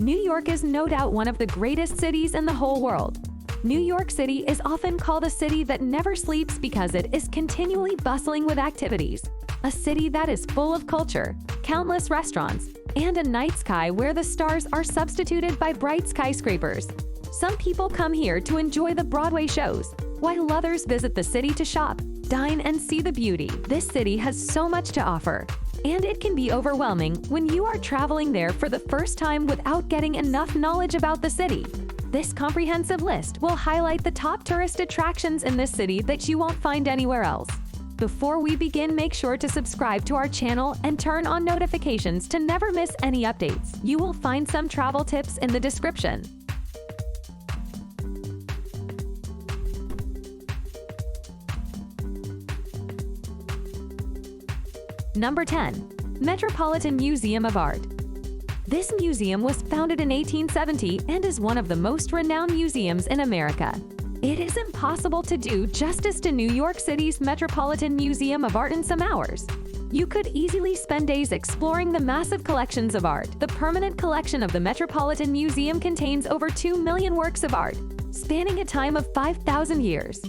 New York is no doubt one of the greatest cities in the whole world. New York City is often called a city that never sleeps because it is continually bustling with activities. A city that is full of culture, countless restaurants, and a night sky where the stars are substituted by bright skyscrapers. Some people come here to enjoy the Broadway shows, while others visit the city to shop, dine, and see the beauty. This city has so much to offer, and it can be overwhelming when you are traveling there for the first time without getting enough knowledge about the city. This comprehensive list will highlight the top tourist attractions in this city that you won't find anywhere else. Before we begin, make sure to subscribe to our channel and turn on notifications to never miss any updates. You will find some travel tips in the description. Number 10. Metropolitan Museum of Art. This museum was founded in 1870 and is one of the most renowned museums in America. It is impossible to do justice to New York City's Metropolitan Museum of Art in some hours. You could easily spend days exploring the massive collections of art. The permanent collection of the Metropolitan Museum contains over 2 million works of art, spanning a time of 5,000 years.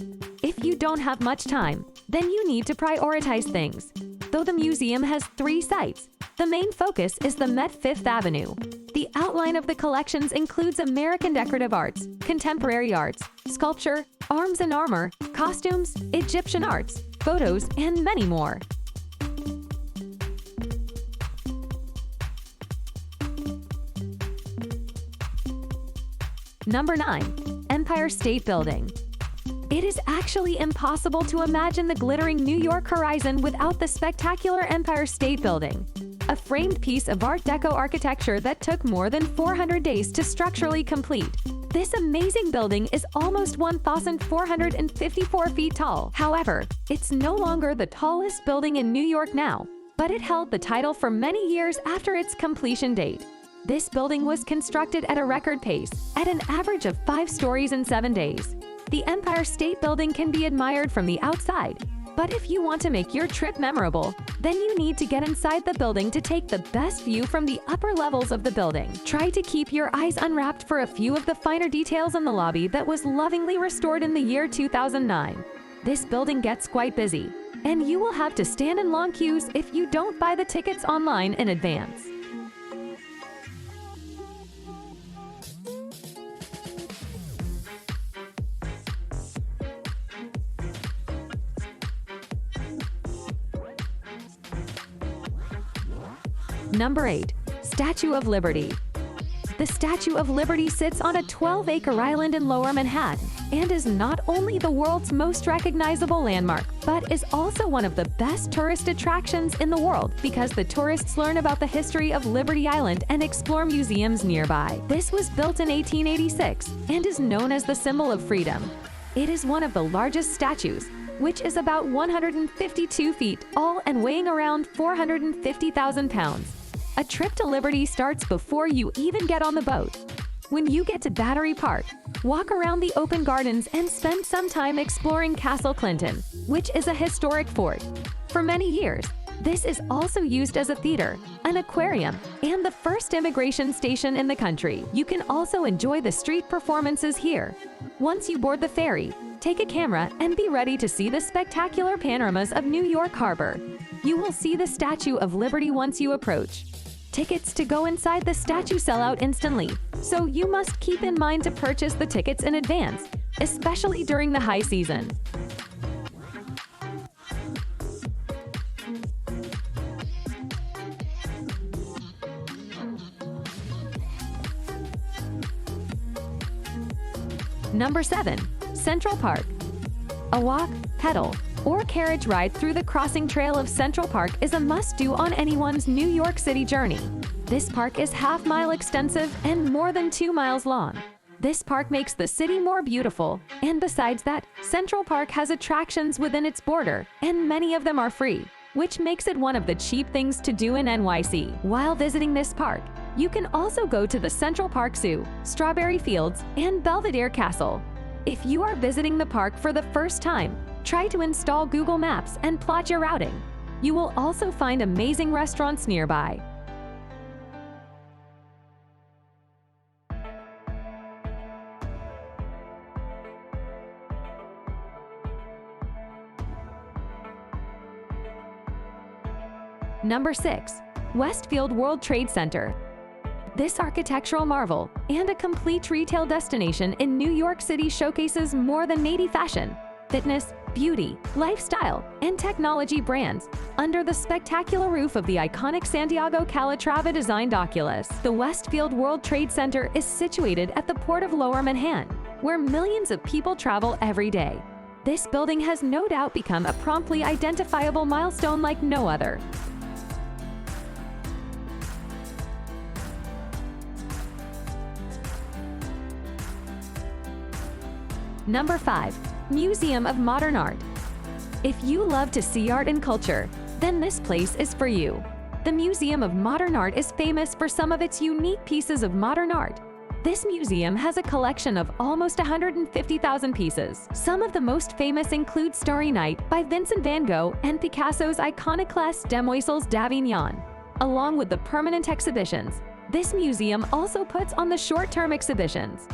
If you don't have much time, then you need to prioritize things. Though the museum has 3 sites, the main focus is the Met Fifth Avenue. The outline of the collections includes American decorative arts, contemporary arts, sculpture, arms and armor, costumes, Egyptian arts, photos, and many more. Number 9. Empire State Building. It is actually impossible to imagine the glittering New York horizon without the spectacular Empire State Building, a framed piece of Art Deco architecture that took more than 400 days to structurally complete. This amazing building is almost 1,454 feet tall. However, it's no longer the tallest building in New York now, but it held the title for many years after its completion date. This building was constructed at a record pace, at an average of 5 stories in 7 days. The Empire State Building can be admired from the outside, but if you want to make your trip memorable, then you need to get inside the building to take the best view from the upper levels of the building. Try to keep your eyes unwrapped for a few of the finer details in the lobby that was lovingly restored in the year 2009. This building gets quite busy, and you will have to stand in long queues if you don't buy the tickets online in advance. Number 8. Statue of Liberty. The Statue of Liberty sits on a 12-acre island in Lower Manhattan and is not only the world's most recognizable landmark, but is also one of the best tourist attractions in the world because the tourists learn about the history of Liberty Island and explore museums nearby. This was built in 1886 and is known as the symbol of freedom. It is one of the largest statues, which is about 152 feet tall and weighing around 450,000 pounds. A trip to Liberty starts before you even get on the boat. When you get to Battery Park, walk around the open gardens and spend some time exploring Castle Clinton, which is a historic fort. For many years, this is also used as a theater, an aquarium, and the first immigration station in the country. You can also enjoy the street performances here. Once you board the ferry, take a camera and be ready to see the spectacular panoramas of New York Harbor. You will see the Statue of Liberty once you approach. Tickets to go inside the statue sell out instantly, so you must keep in mind to purchase the tickets in advance, especially during the high season. Number 7. Central Park. A walk, pedal, or carriage ride through the crossing trail of Central Park is a must-do on anyone's New York City journey. This park is half-mile extensive and more than 2 miles long. This park makes the city more beautiful, and besides that, Central Park has attractions within its border, and many of them are free, which makes it one of the cheap things to do in NYC. While visiting this park, you can also go to the Central Park Zoo, Strawberry Fields, and Belvedere Castle. If you are visiting the park for the first time, try to install Google Maps and plot your routing. You will also find amazing restaurants nearby. Number 6. Westfield World Trade Center. This architectural marvel and a complete retail destination in New York City showcases more than 80 fashion, fitness, beauty, lifestyle, and technology brands under the spectacular roof of the iconic Santiago Calatrava designed Oculus. The Westfield World Trade Center is situated at the Port of Lower Manhattan, where millions of people travel every day. This building has no doubt become a promptly identifiable milestone like no other. Number 5. Museum of Modern Art. If you love to see art and culture, then this place is for you. The Museum of Modern Art is famous for some of its unique pieces of modern art. This museum has a collection of almost 150,000 pieces. Some of the most famous include Starry Night by Vincent van Gogh and Picasso's iconoclast Demoiselles d'Avignon, along with the permanent exhibitions. This museum also puts on the short-term exhibitions.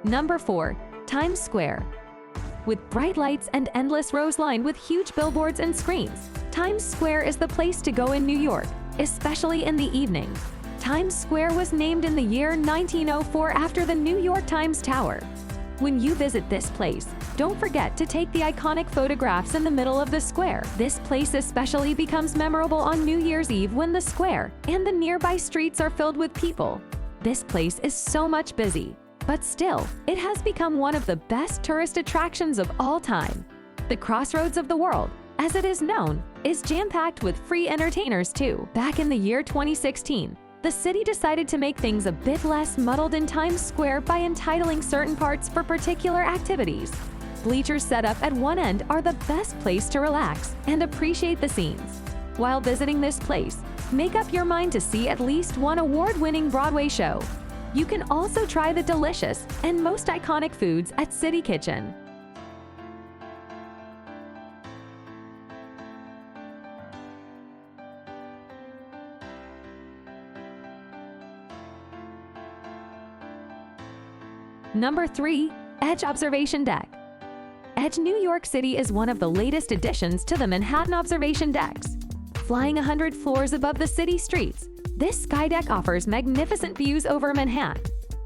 Number 4. Times Square. With bright lights and endless rows lined with huge billboards and screens, Times Square is the place to go in New York, especially in the evening. Times Square was named in the year 1904 after the New York Times Tower. When you visit this place, don't forget to take the iconic photographs in the middle of the square. This place especially becomes memorable on New Year's Eve when the square and the nearby streets are filled with people. This place is so much busy, but still, it has become one of the best tourist attractions of all time. The Crossroads of the World, as it is known, is jam-packed with free entertainers too. Back in the year 2016, the city decided to make things a bit less muddled in Times Square by entitling certain parts for particular activities. Bleachers set up at one end are the best place to relax and appreciate the scenes. While visiting this place, make up your mind to see at least one award-winning Broadway show. You can also try the delicious and most iconic foods at City Kitchen. Number 3. Edge Observation Deck. Edge New York City is one of the latest additions to the Manhattan observation decks. Flying 100 floors above the city streets, this sky deck offers magnificent views over Manhattan.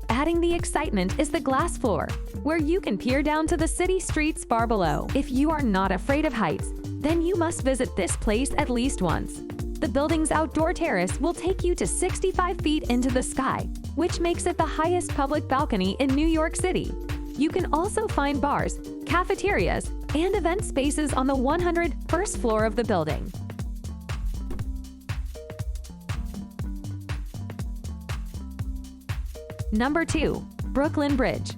Adding the excitement is the glass floor, where you can peer down to the city streets far below. If you are not afraid of heights, then you must visit this place at least once. The building's outdoor terrace will take you to 65 feet into the sky, which makes it the highest public balcony in New York City. You can also find bars, cafeterias, and event spaces on the 101st floor of the building. Number 2. Brooklyn Bridge.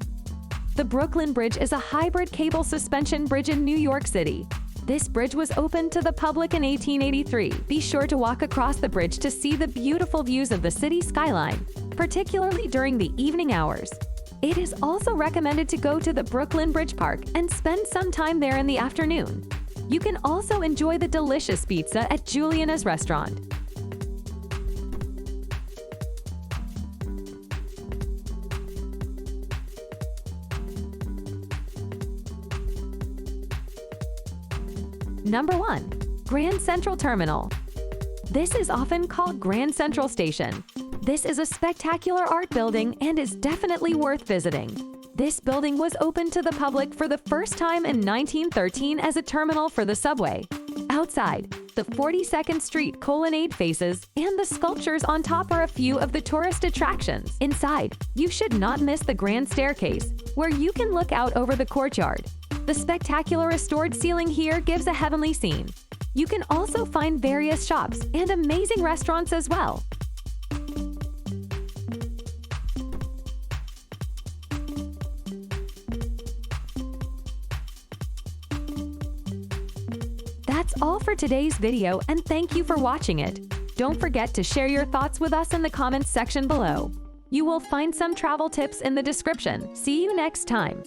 The Brooklyn Bridge is a hybrid cable suspension bridge in New York City. This bridge was opened to the public in 1883. Be sure to walk across the bridge to see the beautiful views of the city skyline, particularly during the evening hours. It is also recommended to go to the Brooklyn Bridge Park and spend some time there in the afternoon. You can also enjoy the delicious pizza at Juliana's restaurant. Number 1. Grand Central Terminal. This is often called Grand Central Station. This is a spectacular art building and is definitely worth visiting. This building was opened to the public for the first time in 1913 as a terminal for the subway. Outside, the 42nd Street colonnade faces and the sculptures on top are a few of the tourist attractions. Inside, you should not miss the grand staircase, where you can look out over the courtyard. The spectacular restored ceiling here gives a heavenly scene. You can also find various shops and amazing restaurants as well. That's all for today's video, and thank you for watching it. Don't forget to share your thoughts with us in the comments section below. You will find some travel tips in the description. See you next time.